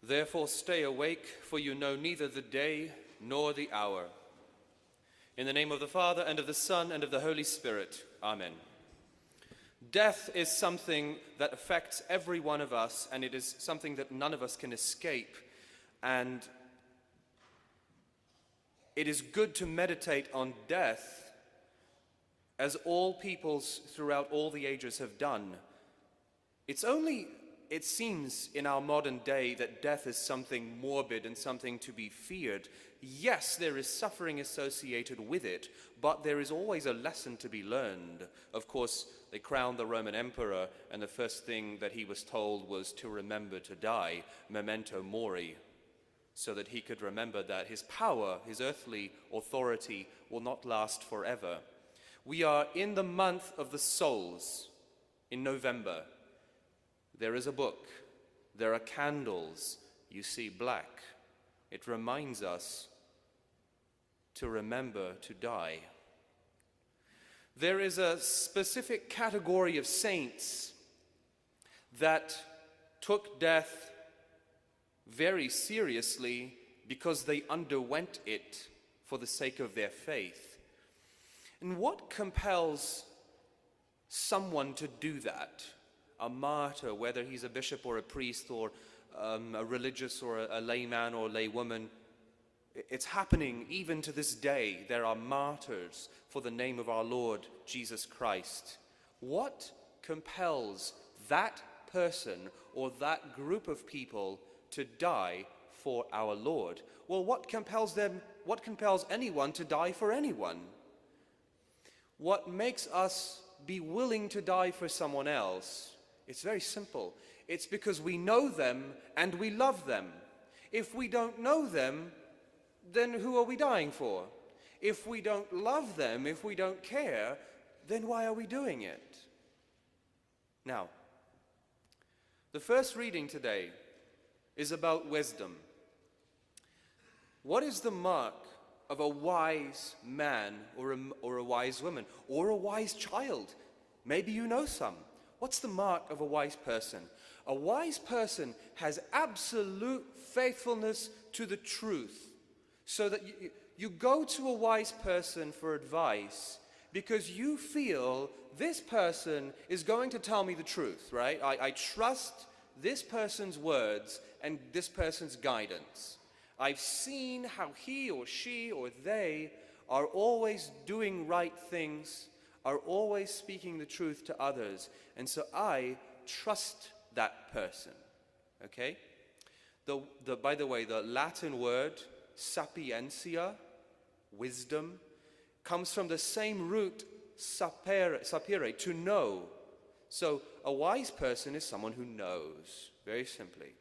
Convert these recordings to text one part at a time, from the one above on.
Therefore stay awake, for you know neither the day nor the hour. In the name of the Father, and of the Son, and of the Holy Spirit. Amen. Death is something that affects every one of us, and it is something that none of us can escape. And it is good to meditate on death, as all peoples throughout all the ages have done. It's only, it seems, in our modern day that death is something morbid and something to be feared. Yes, there is suffering associated with it, but there is always a lesson to be learned. Of course, they crowned the Roman emperor, and the first thing that he was told was to remember to die, Memento Mori, so that he could remember that his power, his earthly authority, will not last forever. We are in the month of the souls, in November. There is a book, there are candles, you see black. It reminds us to remember to die. There is a specific category of saints that took death very seriously because they underwent it for the sake of their faith. And what compels someone to do that? A martyr, whether he's a bishop or a priest or a religious or a layman or laywoman, it's happening even to this day. There are martyrs for the name of our Lord Jesus Christ. What compels that person or that group of people to die for our Lord? Well, what compels them? What compels anyone to die for anyone? What makes us be willing to die for someone else? It's very simple. It's because we know them and we love them. If we don't know them, then who are we dying for? If we don't love them, if we don't care, then why are we doing it? Now, the first reading today is about wisdom. What is the mark of a wise man or a wise woman or a wise child? Maybe you know some. What's the mark of a wise person? A wise person has absolute faithfulness to the truth, so that you go to a wise person for advice because you feel this person is going to tell me the truth, right? I trust this person's words and this person's guidance. I've seen how he or she or they are always doing right things, are always speaking the truth to others, and so I trust that person, okay? By the way, the Latin word sapientia, wisdom, comes from the same root sapere, to know. So a wise person is someone who knows, very simply.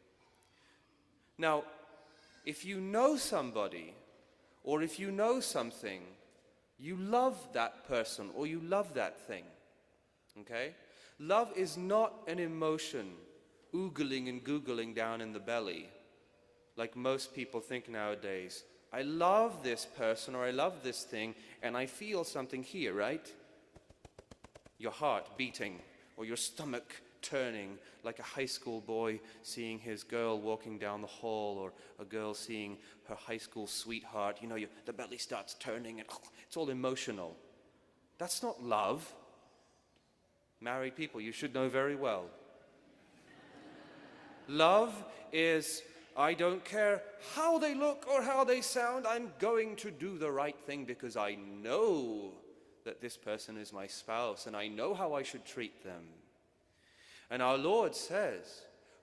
Now, if you know somebody, or if you know something, you love that person, or you love that thing, okay? Love is not an emotion, oogling and googling down in the belly, like most people think nowadays. I love this person, or I love this thing, and I feel something here, right? Your heart beating, or your stomach turning, like a high school boy seeing his girl walking down the hall, or a girl seeing her high school sweetheart. You know, the belly starts turning, and it's all emotional. That's not love. Married people, you should know very well. Love is, I don't care how they look or how they sound, I'm going to do the right thing because I know that this person is my spouse and I know how I should treat them. And our Lord says,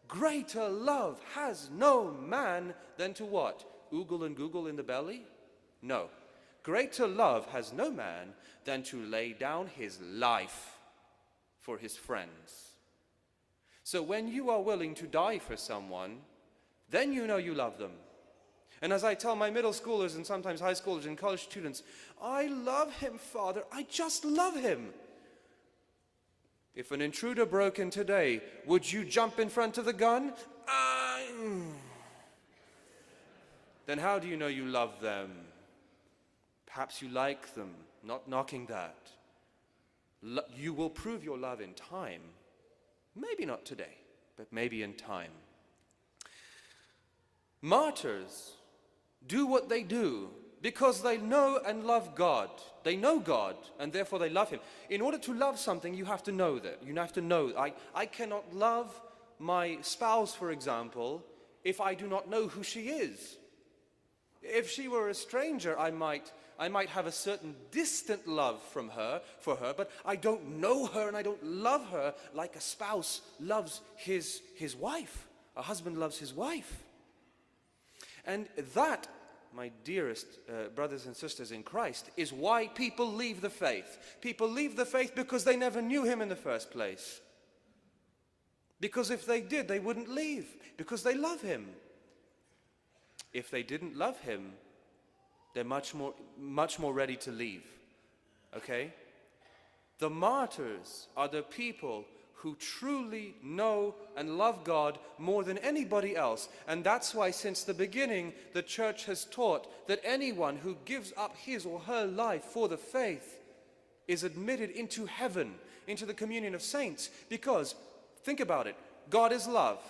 greater love has no man than to what? Oogle and google in the belly? No. Greater love has no man than to lay down his life for his friends. So when you are willing to die for someone, then you know you love them. And as I tell my middle schoolers and sometimes high schoolers and college students, I love him, Father, I just love him. If an intruder broke in today, would you jump in front of the gun? Then how do you know you love them? Perhaps you like them, not knocking that. You will prove your love in time. Maybe not today, but maybe in time. Martyrs do what they do because they know and love God. They know God, and therefore they love Him. In order to love something, you have to know that. You have to know. I cannot love my spouse, for example, if I do not know who she is. If she were a stranger, I might have a certain distant love for her, but I don't know her and I don't love her like a spouse loves his wife. A husband loves his wife. And that, my dearest brothers and sisters in Christ, is why people leave the faith. People leave the faith because they never knew Him in the first place. Because if they did, they wouldn't leave, because they love Him. If they didn't love Him, they're much more ready to leave. Okay? The martyrs are the people who truly know and love God more than anybody else. And that's why since the beginning the Church has taught that anyone who gives up his or her life for the faith is admitted into heaven, into the communion of saints. Because, think about it, God is love.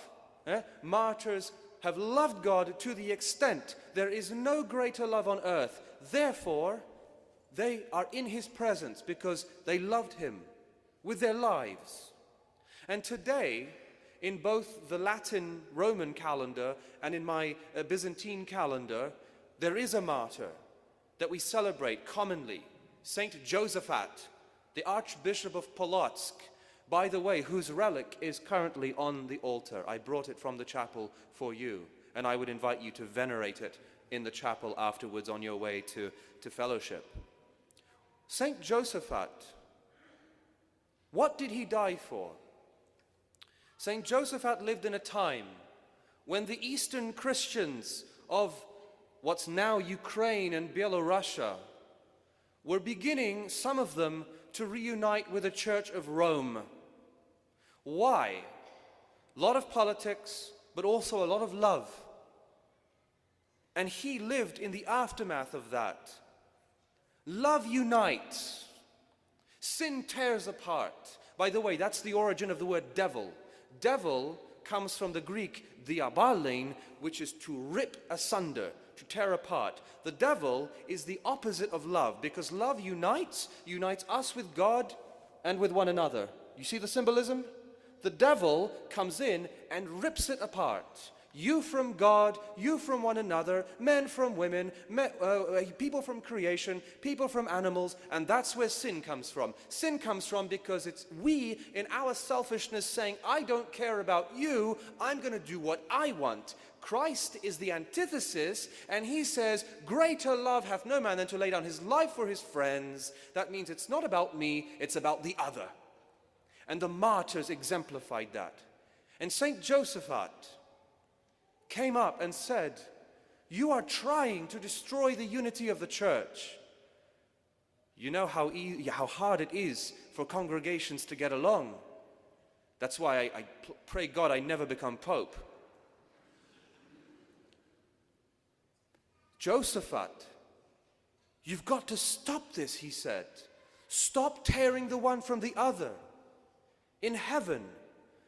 Martyrs have loved God to the extent there is no greater love on earth. Therefore, they are in His presence because they loved Him with their lives. And today, in both the Latin Roman calendar and in my Byzantine calendar, there is a martyr that we celebrate commonly, Saint Josaphat, the Archbishop of Polotsk, by the way, whose relic is currently on the altar. I brought it from the chapel for you, and I would invite you to venerate it in the chapel afterwards on your way to fellowship. Saint Josaphat, what did he die for? Saint Josaphat lived in a time when the Eastern Christians of what's now Ukraine and Belarusia were beginning, some of them, to reunite with the Church of Rome. Why? A lot of politics, but also a lot of love. And he lived in the aftermath of that. Love unites. Sin tears apart. By the way, that's the origin of the word devil. Devil comes from the Greek diabalein, which is to rip asunder, to tear apart. The devil is the opposite of love, because love unites us with God and with one another. You see the symbolism? The devil comes in and rips it apart. You from God, you from one another, men from women, people from creation, people from animals, and that's where sin comes from. Sin comes from because it's we in our selfishness saying, I don't care about you, I'm going to do what I want. Christ is the antithesis, and he says, greater love hath no man than to lay down his life for his friends. That means it's not about me, it's about the other. And the martyrs exemplified that. And Saint Josaphat came up and said, you are trying to destroy the unity of the church. You know how hard it is for congregations to get along. That's why I pray God I never become Pope. Josaphat, you've got to stop this, he said. Stop tearing the one from the other. In heaven,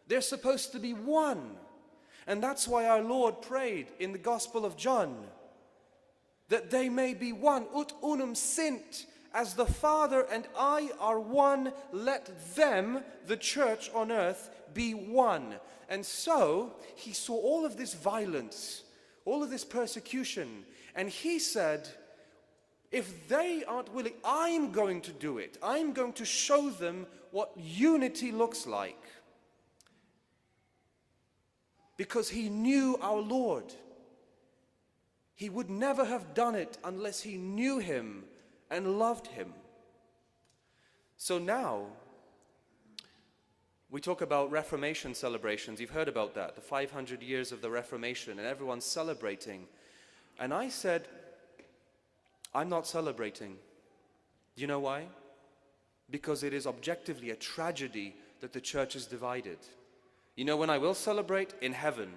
they're supposed to be one. And that's why our Lord prayed in the Gospel of John, that they may be one, ut unum sint, as the Father and I are one, let them, the church on earth, be one. And so, he saw all of this violence, all of this persecution, and he said, if they aren't willing, I'm going to do it. I'm going to show them what unity looks like. Because he knew our Lord. He would never have done it unless he knew him and loved him. So now, we talk about Reformation celebrations. You've heard about that, the 500 years of the Reformation, and everyone's celebrating. And I said, I'm not celebrating. Do you know why? Because it is objectively a tragedy that the church is divided. You know when I will celebrate? In heaven.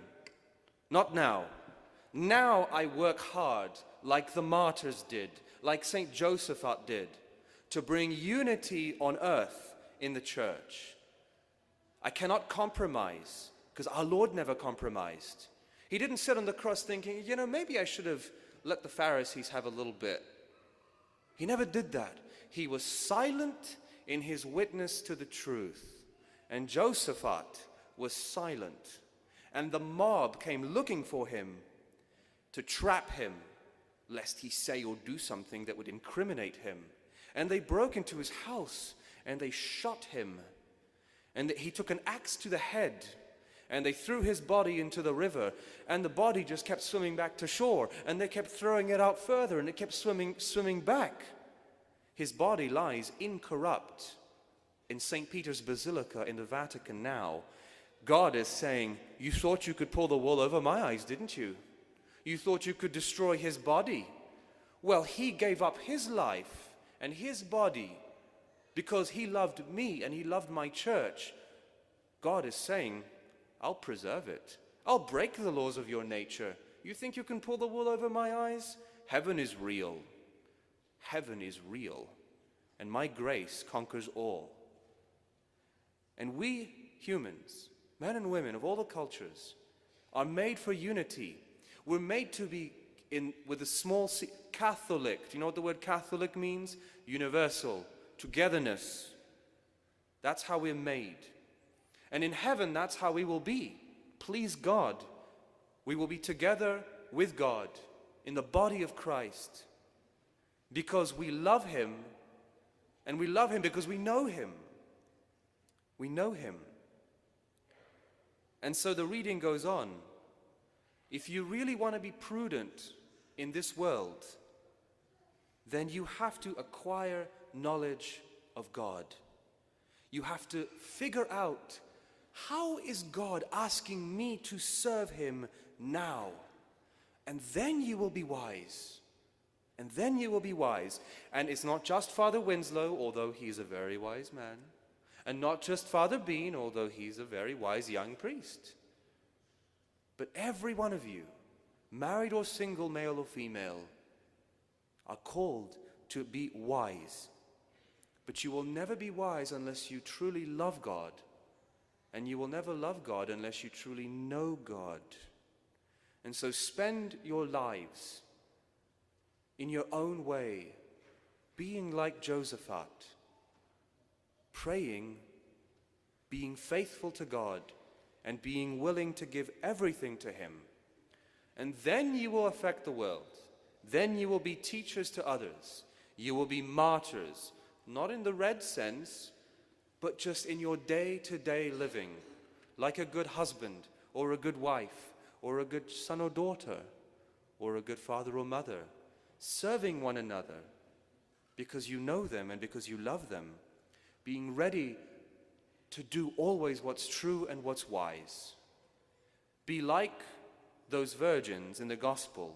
Not now. Now I work hard, like the martyrs did, like Saint Josaphat did, to bring unity on earth in the church. I cannot compromise, because our Lord never compromised. He didn't sit on the cross thinking, maybe I should have let the Pharisees have a little bit. He never did that. He was silent in his witness to the truth. And Josaphat was silent. And the mob came looking for him to trap him, lest he say or do something that would incriminate him. And they broke into his house, and they shot him. And he took an axe to the head, and they threw his body into the river, and the body just kept swimming back to shore, and they kept throwing it out further, and it kept swimming back. His body lies incorrupt in St. Peter's Basilica in the Vatican now. God is saying, you thought you could pull the wool over my eyes, didn't you? You thought you could destroy his body. Well, he gave up his life and his body because he loved me and he loved my church. God is saying, I'll preserve it. I'll break the laws of your nature. You think you can pull the wool over my eyes? Heaven is real. Heaven is real. And my grace conquers all. And we humans, men and women of all the cultures, are made for unity. We're made to be with a small c, Catholic. Do you know what the word Catholic means? Universal, togetherness. That's how we're made. And in heaven, that's how we will be. Please God. We will be together with God in the body of Christ because we love him, and we love him because we know him. We know him. And so the reading goes on. If you really want to be prudent in this world, then you have to acquire knowledge of God. You have to figure out, how is God asking me to serve him now? And then you will be wise. And then you will be wise. And it's not just Father Winslow, although he's a very wise man. And not just Father Bean, although he's a very wise young priest. But every one of you, married or single, male or female, are called to be wise. But you will never be wise unless you truly love God. And you will never love God unless you truly know God. And so spend your lives in your own way, being like Josaphat, praying, being faithful to God, and being willing to give everything to him. And then you will affect the world. Then you will be teachers to others. You will be martyrs, not in the red sense, but just in your day-to-day living, like a good husband, or a good wife, or a good son or daughter, or a good father or mother, serving one another because you know them and because you love them, being ready to do always what's true and what's wise. Be like those virgins in the gospel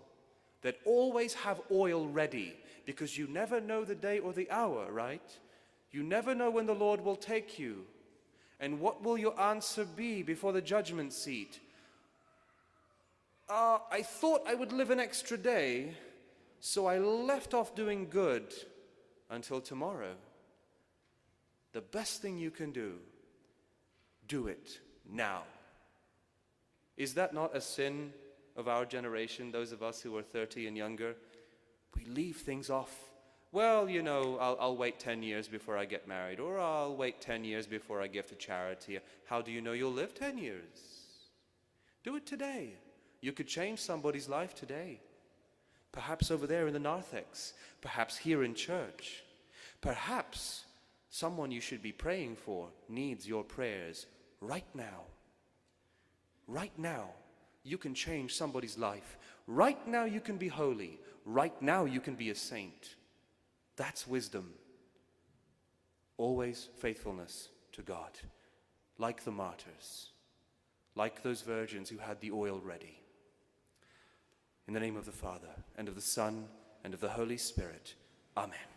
that always have oil ready, because you never know the day or the hour, right? You never know when the Lord will take you. And what will your answer be before the judgment seat? I thought I would live an extra day, so I left off doing good until tomorrow. The best thing you can do it now. Is that not a sin of our generation, those of us who are 30 and younger? We leave things off. Well, I'll wait 10 years before I get married, or I'll wait 10 years before I give to charity. How do you know you'll live 10 years? Do it today. You could change somebody's life today. Perhaps over there in the narthex, perhaps here in church, perhaps someone you should be praying for needs your prayers right now. Right now, you can change somebody's life. Right now, you can be holy. Right now, you can be a saint. That's wisdom. Always faithfulness to God, like the martyrs, like those virgins who had the oil ready. In the name of the Father, and of the Son, and of the Holy Spirit. Amen.